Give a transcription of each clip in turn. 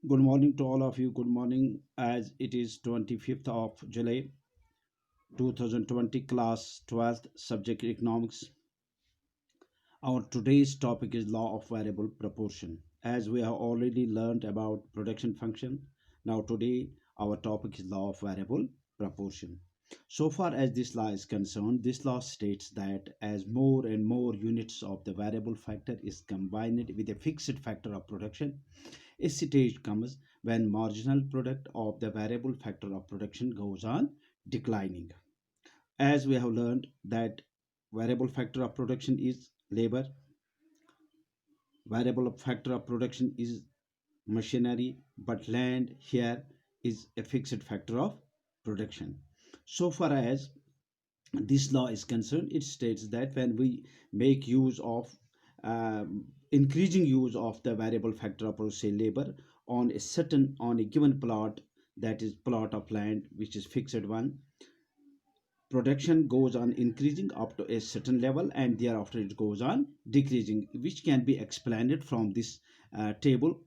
Good morning to all of you. Good morning, as it is 25th of July 2020, class 12th, subject economics. Our today's topic is law of variable proportion. As we have already learned about production function, now today our topic is law of variable proportion. So far as this law is concerned, this law states that as more and more units of the variable factor is combined with a fixed factor of production, a stage comes when marginal product of the variable factor of production goes on declining. As we have learned that variable factor of production is labor, variable factor of production is machinery, but land here is a fixed factor of production. So far as this law is concerned, it states that when we make use of increasing use of the variable factor of say labor on a given plot, that is plot of land which is fixed one, production goes on increasing up to a certain level and thereafter it goes on decreasing, which can be explained from this table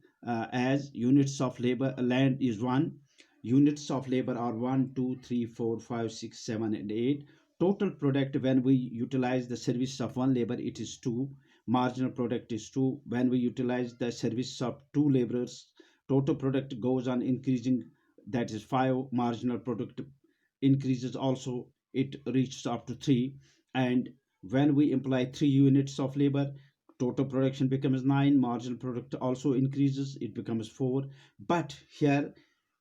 as units of labor land is 1, units of labor are 1 2 3 4 5 6 7 and 8. Total product when we utilize the service of one labor it is 2, marginal product is 2. When we utilize the service of two laborers, total product goes on increasing, that is 5, marginal product increases also, it reaches up to 3. And when we imply 3 units of labor, total production becomes 9, marginal product also increases, it becomes 4. But here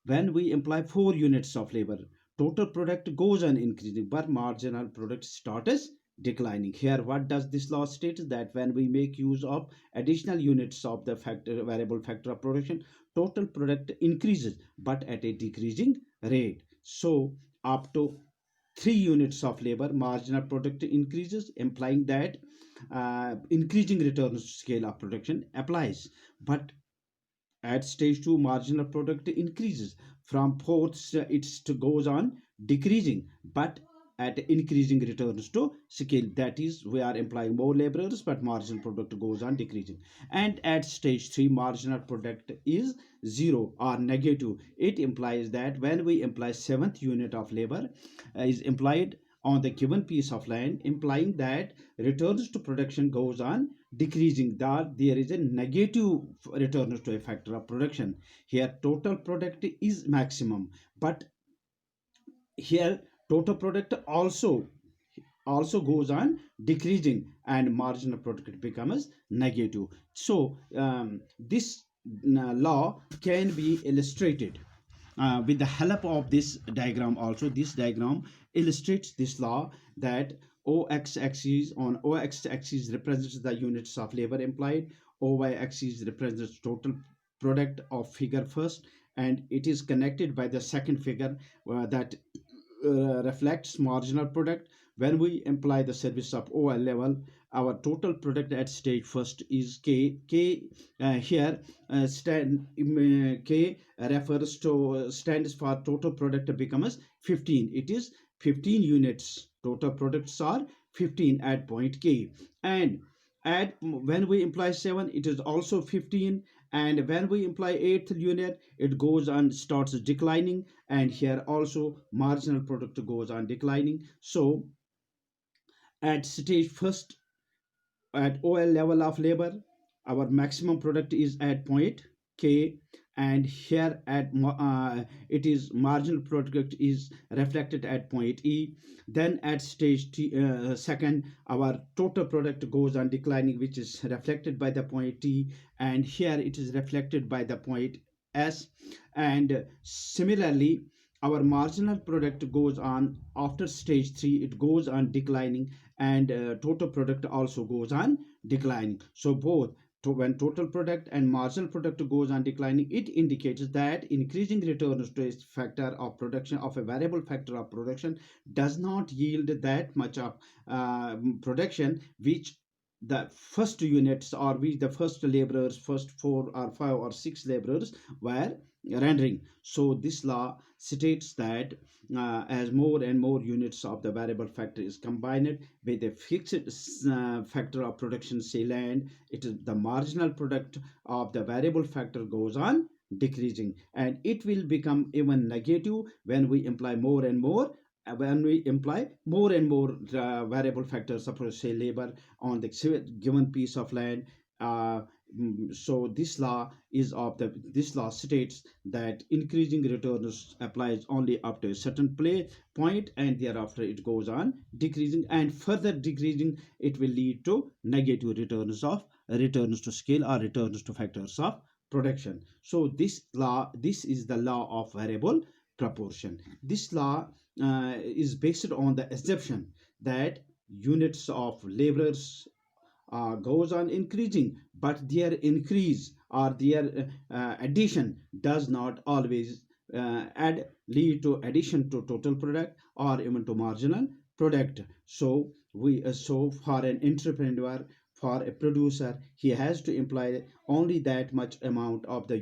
when we imply 4 units of labor, total product goes on increasing but marginal product starts declining. Here what does this law state? That when we make use of additional units of the factor variable factor of production, total product increases but at a decreasing rate. So up to 3 units of labor, marginal product increases, implying that increasing returns to scale of production applies. But at stage 2, marginal product increases. From fourth, it goes on decreasing, but at increasing returns to scale. That is, we are employing more laborers, but marginal product goes on decreasing. And at stage 3, marginal product is 0 or negative. It implies that when we employ seventh unit of labor is employed on the given piece of land, implying that returns to production goes on decreasing, that there is a negative returns to a factor of production. Here total product is maximum, but here total product also goes on decreasing and marginal product becomes negative. So this law can be illustrated with the help of this diagram. Also this diagram illustrates this law, that ox axis, on ox axis represents the units of labor employed, oy axis represents total product of figure first, and it is connected by the second figure that reflects marginal product. When we imply the service of OL level, our total product at stage first is K. K here K refers to stands for total product becomes 15. It is 15 units. Total products are 15 at point K. And at when we imply 7, it is also 15. And when we imply eighth unit, it goes and starts declining, and here also marginal product goes on declining. So at stage first, at OL level of labor, our maximum product is at point K, and here at it is marginal product is reflected at point E. Then at stage second, our total product goes on declining, which is reflected by the point T, and here it is reflected by the point S. And similarly, our marginal product goes on after stage 3, it goes on declining, and total product also goes on declining. So both when total product and marginal product goes on declining, it indicates that increasing returns to a factor of production of a variable factor of production does not yield that much of production which the first units, or which the first laborers, first 4 or 5 or 6 laborers were rendering. So this law states that as more and more units of the variable factor is combined with a fixed factor of production, say land, it is the marginal product of the variable factor goes on decreasing, and it will become even negative when we imply more and more when we imply more and more variable factors, suppose say labor on the given piece of land. uh, so this law states that increasing returns applies only up to a certain play point, and thereafter it goes on decreasing, and further decreasing it will lead to negative returns to scale or returns to factors of production. So this is the law of variable proportion. This law is based on the assumption that units of laborers goes on increasing, but their increase or their addition does not always add lead to addition to total product or even to marginal product. So so for an entrepreneur, for a producer, he has to imply only that much amount of the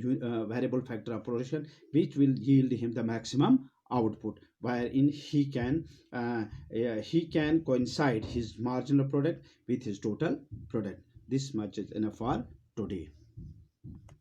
variable factor of production, which will yield him the maximum output, wherein he can coincide his marginal product with his total product. This much is enough for today.